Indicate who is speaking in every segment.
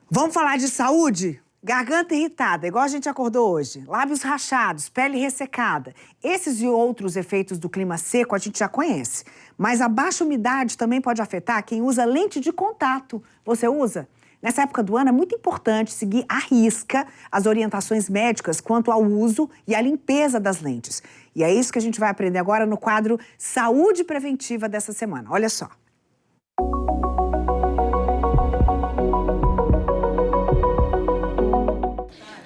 Speaker 1: Vamos falar de saúde? Garganta irritada, igual a gente acordou hoje. Lábios rachados, pele ressecada. Esses e outros efeitos do clima seco a gente já conhece. Mas a baixa umidade também pode afetar quem usa lente de contato. Você usa? Nessa época do ano é muito importante seguir à risca as orientações médicas quanto ao uso e à limpeza das lentes. E é isso que a gente vai aprender agora no quadro Saúde Preventiva dessa semana. Olha só.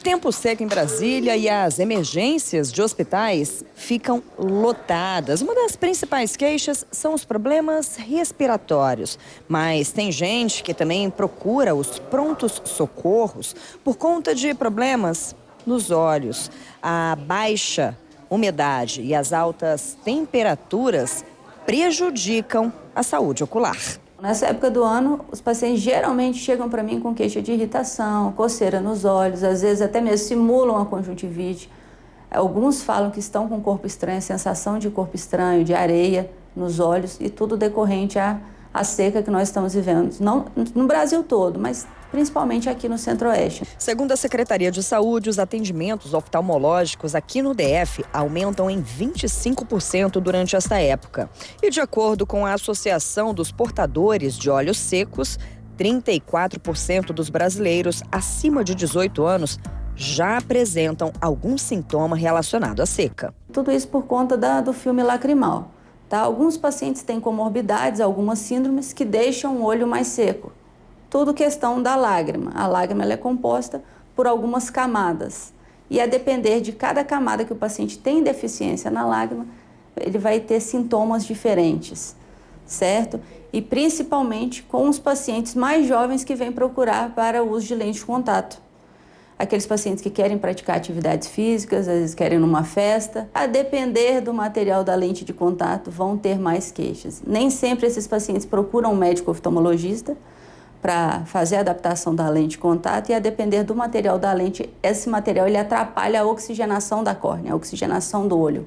Speaker 2: Tempo seco em Brasília e as emergências de hospitais ficam lotadas. Uma das principais queixas são os problemas respiratórios. Mas tem gente que também procura os prontos socorros por conta de problemas nos olhos. A baixa umidade e as altas temperaturas prejudicam a saúde ocular.
Speaker 3: Nessa época do ano, os pacientes geralmente chegam para mim com queixa de irritação, coceira nos olhos, às vezes até mesmo simulam a conjuntivite. Alguns falam que estão com o corpo estranho, sensação de corpo estranho, de areia nos olhos, e tudo decorrente à seca que nós estamos vivendo. Não no Brasil todo, mas principalmente aqui no Centro-Oeste.
Speaker 2: Segundo a Secretaria de Saúde, os atendimentos oftalmológicos aqui no DF aumentam em 25% durante esta época. E de acordo com a Associação dos Portadores de Olhos Secos, 34% dos brasileiros acima de 18 anos já apresentam algum sintoma relacionado à seca.
Speaker 3: Tudo isso por conta do filme lacrimal. Tá? Alguns pacientes têm comorbidades, algumas síndromes que deixam o olho mais seco. Tudo questão da lágrima. A lágrima ela é composta por algumas camadas. E a depender de cada camada que o paciente tem deficiência na lágrima, ele vai ter sintomas diferentes, certo? E principalmente com os pacientes mais jovens que vêm procurar para o uso de lente de contato. Aqueles pacientes que querem praticar atividades físicas, às vezes querem ir numa festa. A depender do material da lente de contato, vão ter mais queixas. Nem sempre esses pacientes procuram um médico oftalmologista para fazer a adaptação da lente de contato, e a depender do material da lente, esse material ele atrapalha a oxigenação da córnea, a oxigenação do olho,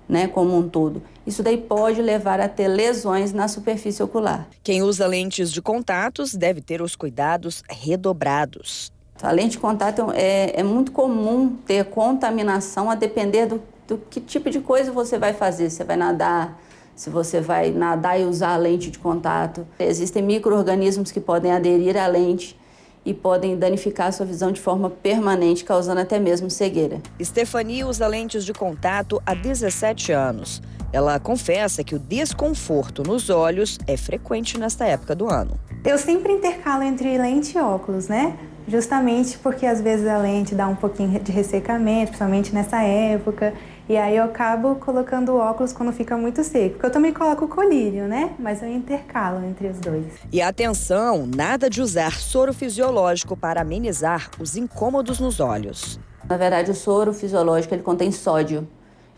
Speaker 3: né, como um todo. Isso daí pode levar a ter lesões na superfície ocular.
Speaker 2: Quem usa lentes de contatos deve ter os cuidados redobrados.
Speaker 3: A lente de contato é muito comum ter contaminação a depender do que tipo de coisa você vai fazer. Você vai nadar, se você vai nadar e usar a lente de contato. Existem micro-organismos que podem aderir à lente e podem danificar a sua visão de forma permanente, causando até mesmo cegueira.
Speaker 2: Stephanie usa lentes de contato há 17 anos. Ela confessa que o desconforto nos olhos é frequente nesta época do ano.
Speaker 4: Eu sempre intercalo entre lente e óculos, né? Justamente porque às vezes a lente dá um pouquinho de ressecamento, principalmente nessa época. E aí eu acabo colocando o óculos quando fica muito seco. Porque eu também coloco o colírio, né? Mas eu intercalo entre os dois.
Speaker 2: E atenção, nada de usar soro fisiológico para amenizar os incômodos nos olhos.
Speaker 3: Na verdade, o soro fisiológico ele contém sódio.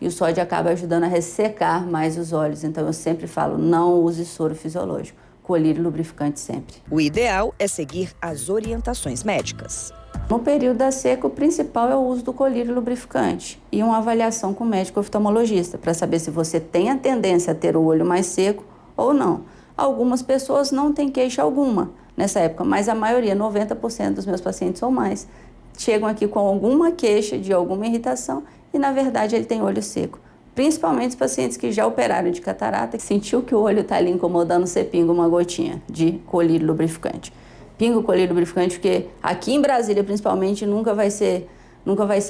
Speaker 3: E o sódio acaba ajudando a ressecar mais os olhos. Então eu sempre falo, não use soro fisiológico. Colírio lubrificante sempre.
Speaker 2: O ideal é seguir as orientações médicas.
Speaker 3: No período da seca, o principal é o uso do colírio lubrificante e uma avaliação com o médico oftalmologista para saber se você tem a tendência a ter o olho mais seco ou não. Algumas pessoas não têm queixa alguma nessa época, mas a maioria, 90% dos meus pacientes ou mais, chegam aqui com alguma queixa de alguma irritação e, na verdade, ele tem olho seco. Principalmente os pacientes que já operaram de catarata, que sentiu que o olho está ali incomodando, você pinga uma gotinha de colírio lubrificante. Pinga o colírio lubrificante porque aqui em Brasília, principalmente, nunca vai ser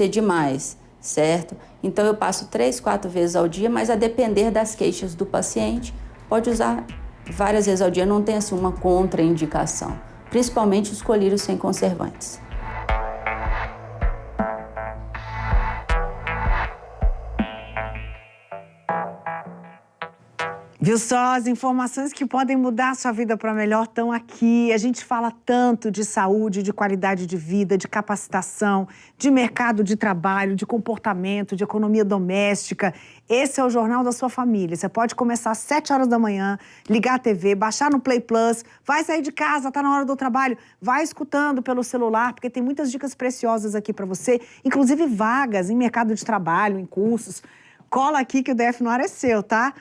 Speaker 3: demais, certo? Então eu passo 3, 4 vezes ao dia, mas a depender das queixas do paciente, pode usar várias vezes ao dia, não tem assim uma contraindicação. Principalmente os colírios sem conservantes.
Speaker 1: Viu só? As informações que podem mudar a sua vida para melhor estão aqui. A gente fala tanto de saúde, de qualidade de vida, de capacitação, de mercado de trabalho, de comportamento, de economia doméstica. Esse é o Jornal da Sua Família. Você pode começar às 7 horas da manhã, ligar a TV, baixar no Play Plus, vai sair de casa, tá na hora do trabalho, vai escutando pelo celular, porque tem muitas dicas preciosas aqui para você, inclusive vagas em mercado de trabalho, em cursos. Cola aqui que o DF no ar é seu, tá?